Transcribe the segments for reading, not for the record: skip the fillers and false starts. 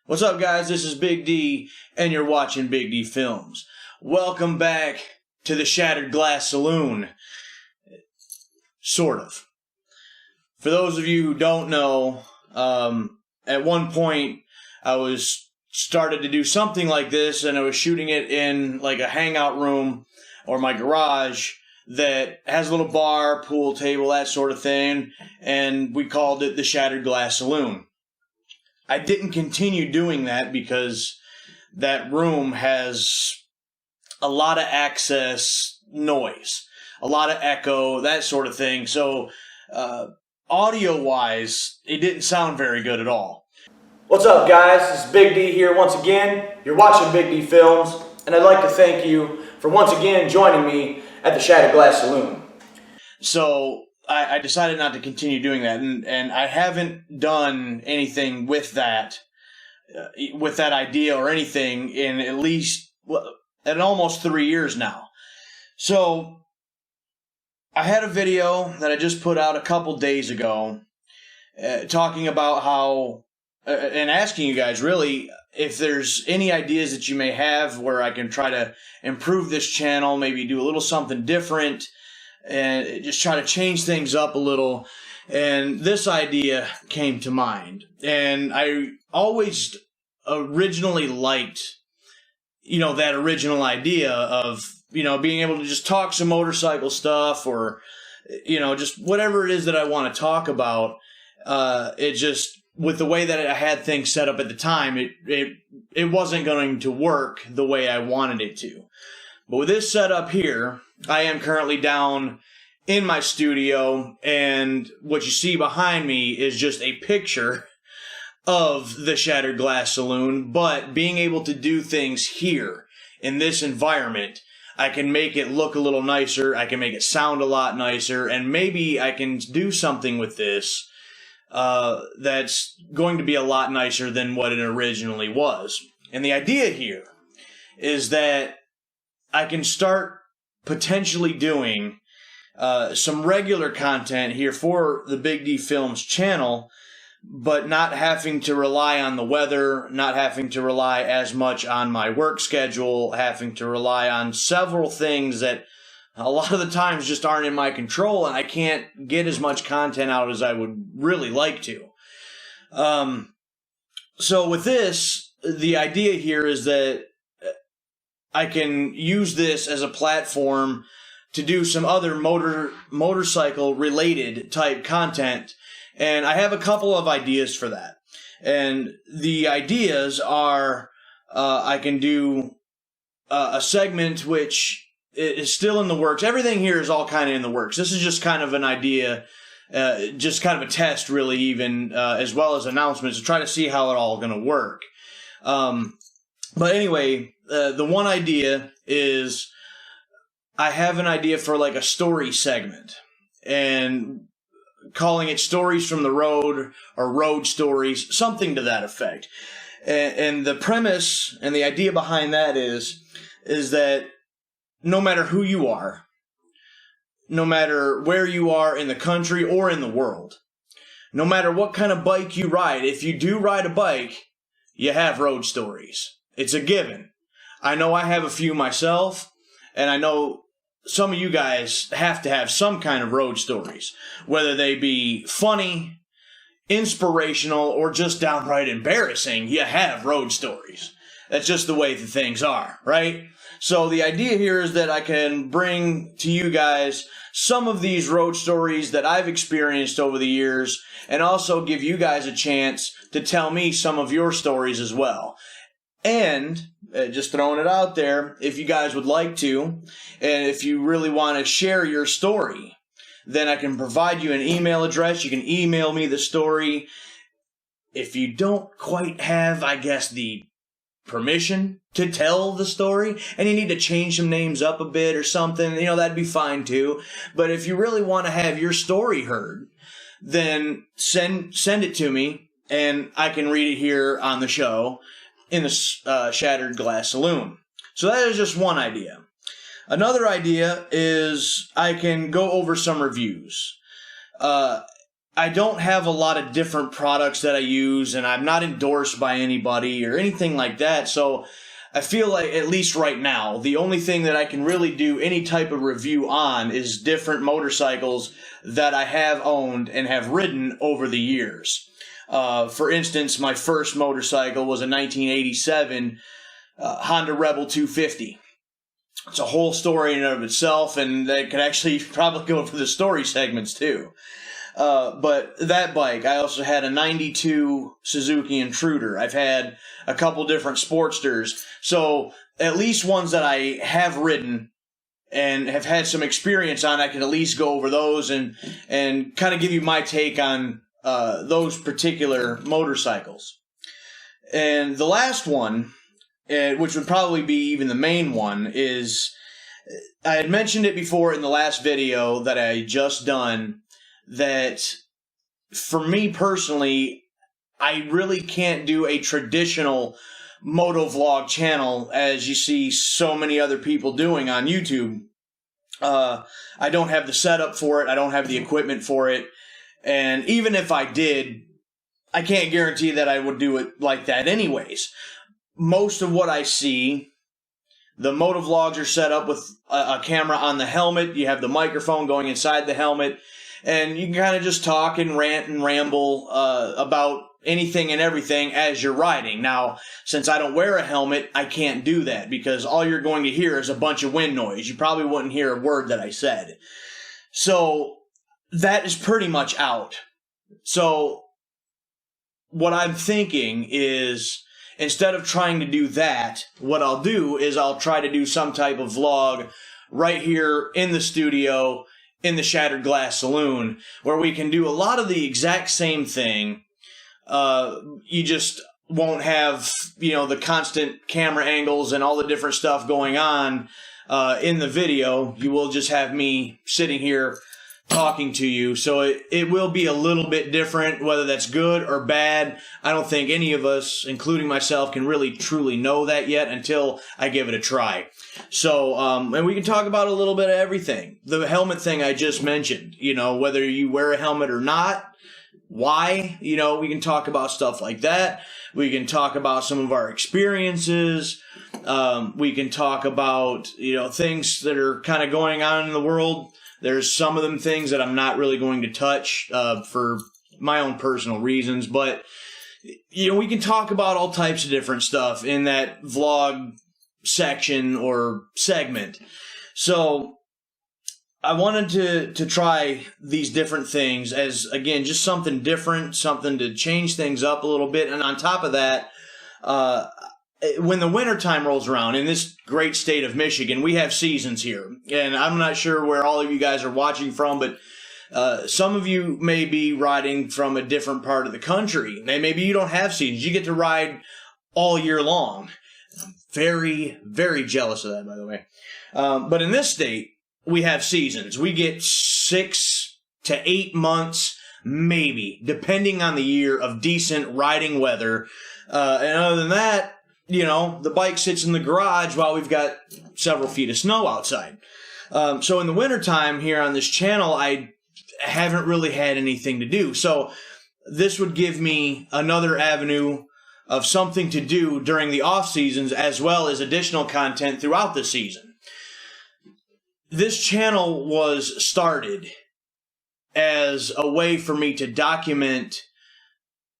What's up, guys? This is Big D, and you're watching Big D Films. Welcome back to the Shattered Glass Saloon. Sort of. For those of you who don't know, at one point I was started to do something like this, and I was shooting it in like a hangout room or my garage that has a little bar, pool table, that sort of thing, and we called it the Shattered Glass Saloon. I didn't continue doing that because that room has a lot of access noise, a lot of echo, that sort of thing. So, audio-wise, it didn't sound very good at all. What's up, guys? This is Big D here once again. You're watching Big D Films, and I'd like to thank you for once again joining me at the Shattered Glass Saloon. So, I decided not to continue doing that, and I haven't done anything with that idea or anything in at almost 3 years now. So, I had a video that I just put out a couple days ago talking about how, and asking you guys really, if there's any ideas that you may have where I can try to improve this channel, maybe do a little something different, and just try to change things up a little. And this idea came to mind. And I always originally liked, that original idea of, being able to just talk some motorcycle stuff or, just whatever it is that I want to talk about. It just, with the way that I had things set up at the time, it wasn't going to work the way I wanted it to. But with this setup here, I am currently down in my studio, and what you see behind me is just a picture of the Shattered Glass Saloon, but being able to do things here in this environment, I can make it look a little nicer, I can make it sound a lot nicer, and maybe I can do something with this that's going to be a lot nicer than what it originally was. And the idea here is that I can start potentially doing some regular content here for the Big D Films channel, but not having to rely on the weather, not having to rely as much on my work schedule, having to rely on several things that a lot of the times just aren't in my control, and I can't get as much content out as I would really like to. So with this, the idea here is that I can use this as a platform to do some other motorcycle related type content, and I have a couple of ideas for that. And the ideas are, I can do a segment which is still in the works. Everything here is all kind of in the works. This is just kind of an idea, just kind of a test really, even as well as announcements to try to see how it all going to work. But anyway, the one idea is I have an idea for like a story segment and calling it Stories from the Road or Road Stories, something to that effect. And the premise and the idea behind that is that no matter who you are, no matter where you are in the country or in the world, no matter what kind of bike you ride, if you do ride a bike, you have road stories. It's a given. I know I have a few myself, and I know some of you guys have to have some kind of road stories, whether they be funny, inspirational, or just downright embarrassing. You have road stories. That's just the way that things are, right? So the idea here is that I can bring to you guys some of these road stories that I've experienced over the years, and also give you guys a chance to tell me some of your stories as well. And just throwing it out there, if you guys would like to, and if you really want to share your story, then I can provide you an email address. You can email me the story. If you don't quite have, I guess, the permission to tell the story, and you need to change some names up a bit or something, that'd be fine too. But if you really want to have your story heard, then send it to me, and I can read it here on the show in the Shattered Glass Saloon. So that is just one idea. Another idea is I can go over some reviews. I don't have a lot of different products that I use, and I'm not endorsed by anybody or anything like that. So I feel like, at least right now, the only thing that I can really do any type of review on is different motorcycles that I have owned and have ridden over the years. For instance, my first motorcycle was a 1987 Honda Rebel 250. It's a whole story in and of itself, and that could actually probably go for the story segments too. But that bike, I also had a 92 Suzuki Intruder. I've had a couple different Sportsters. So at least ones that I have ridden and have had some experience on, I can at least go over those and kind of give you my take on those particular motorcycles. And the last one, which would probably be even the main one, is, I had mentioned it before in the last video that I just done, that for me personally, I really can't do a traditional motovlog channel as you see so many other people doing on YouTube. I don't have the setup for it. I don't have the equipment for it. And even if I did, I can't guarantee that I would do it like that anyways. Most of what I see, the motovlogs are set up with a camera on the helmet. You have the microphone going inside the helmet. And you can kind of just talk and rant and ramble about anything and everything as you're riding. Now, since I don't wear a helmet, I can't do that because all you're going to hear is a bunch of wind noise. You probably wouldn't hear a word that I said. So that is pretty much out. So what I'm thinking is, instead of trying to do that, what I'll do is I'll try to do some type of vlog right here in the studio in the Shattered Glass Saloon, where we can do a lot of the exact same thing. You just won't have, the constant camera angles and all the different stuff going on in the video. You will just have me sitting here talking to you. So it will be a little bit different, whether that's good or bad. I don't think any of us, including myself, can really truly know that yet until I give it a try. So, and we can talk about a little bit of everything. The helmet thing I just mentioned, whether you wear a helmet or not, why, we can talk about stuff like that. We can talk about some of our experiences. We can talk about, things that are kind of going on in the world. There's some of them things that I'm not really going to touch for my own personal reasons, but we can talk about all types of different stuff in that vlog section or segment. So I wanted to try these different things as, again, just something different, something to change things up a little bit. And on top of that, when the winter time rolls around in this great state of Michigan, we have seasons here. And I'm not sure where all of you guys are watching from, but some of you may be riding from a different part of the country. And maybe you don't have seasons. You get to ride all year long. I'm very, very jealous of that, by the way. But in this state, we have seasons. We get 6 to 8 months, maybe, depending on the year, of decent riding weather. And other than that, the bike sits in the garage while we've got several feet of snow outside. So in the wintertime here on this channel, I haven't really had anything to do. So this would give me another avenue of something to do during the off seasons, as well as additional content throughout the season. This channel was started as a way for me to document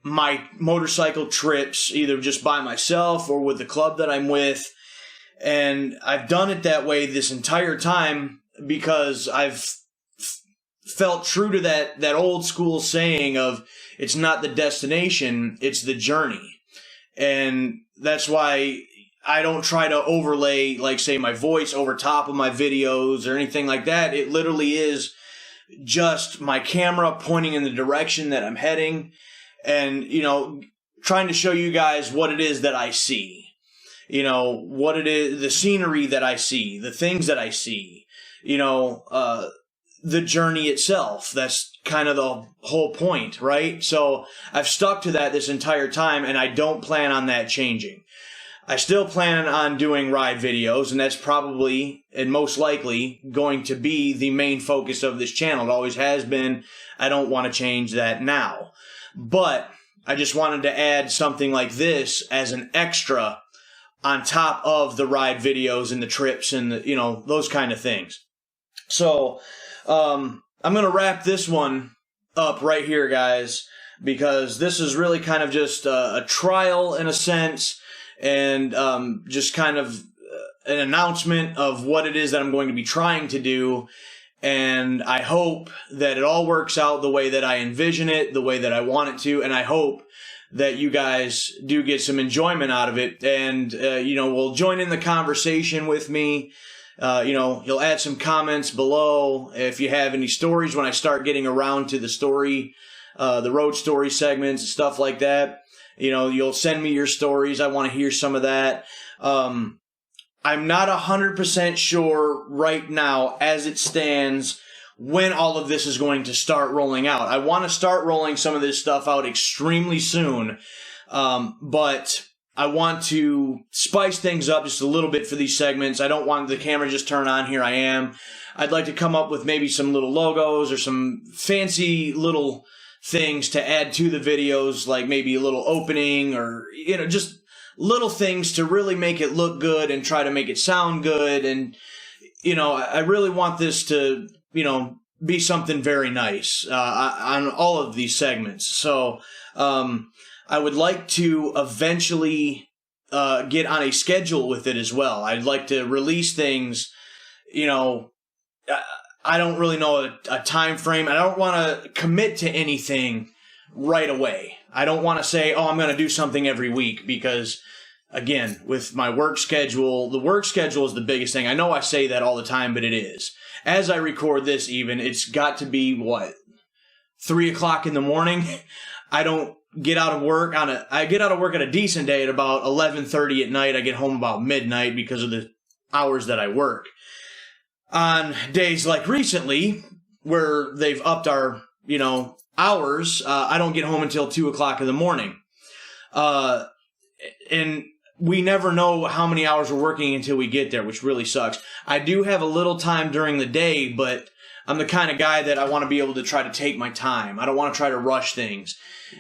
my motorcycle trips, either just by myself or with the club that I'm with. And I've done it that way this entire time because I've felt true to that old school saying of, it's not the destination, it's the journey. And that's why I don't try to overlay, like, say, my voice over top of my videos or anything like that. It literally is just my camera pointing in the direction that I'm heading and, trying to show you guys what it is that I see. What it is, the scenery that I see, the things that I see, the journey itself. That's kind of the whole point, right? So I've stuck to that this entire time, and I don't plan on that changing. I still plan on doing ride videos, and that's probably and most likely going to be the main focus of this channel. It always has been. I don't want to change that now. But I just wanted to add something like this as an extra on top of the ride videos and the trips and the, those kind of things. So I'm going to wrap this one up right here, guys, because this is really kind of just a trial in a sense, and just kind of an announcement of what it is that I'm going to be trying to do. And I hope that it all works out the way that I envision it, the way that I want it to, and I hope that you guys do get some enjoyment out of it, and will join in the conversation with me. You'll add some comments below if you have any stories when I start getting around to the story, the road story segments and stuff like that. You'll send me your stories. I want to hear some of that. I'm not 100% sure right now, as it stands, when all of this is going to start rolling out. I want to start rolling some of this stuff out extremely soon, but I want to spice things up just a little bit for these segments. I don't want the camera just turn on. Here I am. I'd like to come up with maybe some little logos or some fancy little things to add to the videos, like maybe a little opening or, just little things to really make it look good and try to make it sound good. And, I really want this to, be something very nice on all of these segments. So I would like to eventually get on a schedule with it as well. I'd like to release things, I don't really know a time frame. I don't want to commit to anything right away. I don't want to say, I'm going to do something every week, because again, with my work schedule, the work schedule is the biggest thing. I know I say that all the time, but it is. As I record this even, it's got to be, 3 o'clock in the morning? I don't get out of work I get out of work on a decent day at about 11:30 at night. I get home about midnight because of the hours that I work. On days like recently, where they've upped our, hours, I don't get home until 2 o'clock in the morning. And we never know how many hours we're working until we get there, which really sucks. I do have a little time during the day, but I'm the kind of guy that I want to be able to try to take my time. I don't want to try to rush things.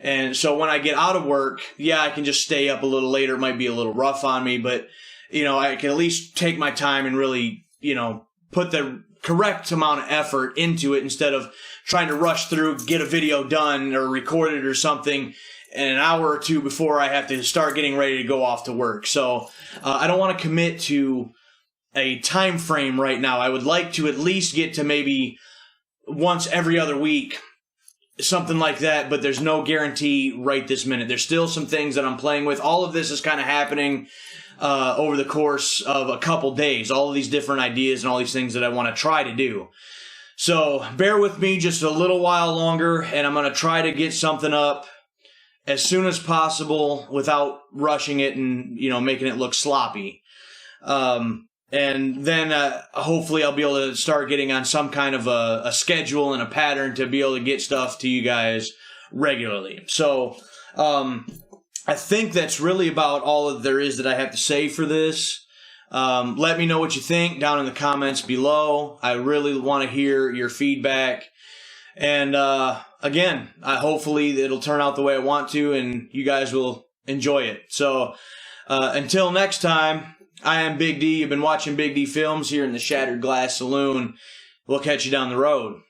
And so when I get out of work, I can just stay up a little later. It might be a little rough on me, but, I can at least take my time and really, put the correct amount of effort into it instead of trying to rush through, get a video done or record it or something in an hour or two before I have to start getting ready to go off to work. So I don't want to commit to a time frame right now. I would like to at least get to maybe once every other week, something like that, but there's no guarantee right this minute. There's still some things that I'm playing with. All of this is kind of happening over the course of a couple days, all of these different ideas and all these things that I want to try to do. So bear with me just a little while longer, and I'm going to try to get something up as soon as possible without rushing it and, making it look sloppy. And then hopefully I'll be able to start getting on some kind of a schedule and a pattern to be able to get stuff to you guys regularly. So I think that's really about all that there is that I have to say for this. Let me know what you think down in the comments below. I really want to hear your feedback. And again, hopefully it'll turn out the way I want to, and you guys will enjoy it. So until next time, I am Big D. You've been watching Big D Films here in the Shattered Glass Saloon. We'll catch you down the road.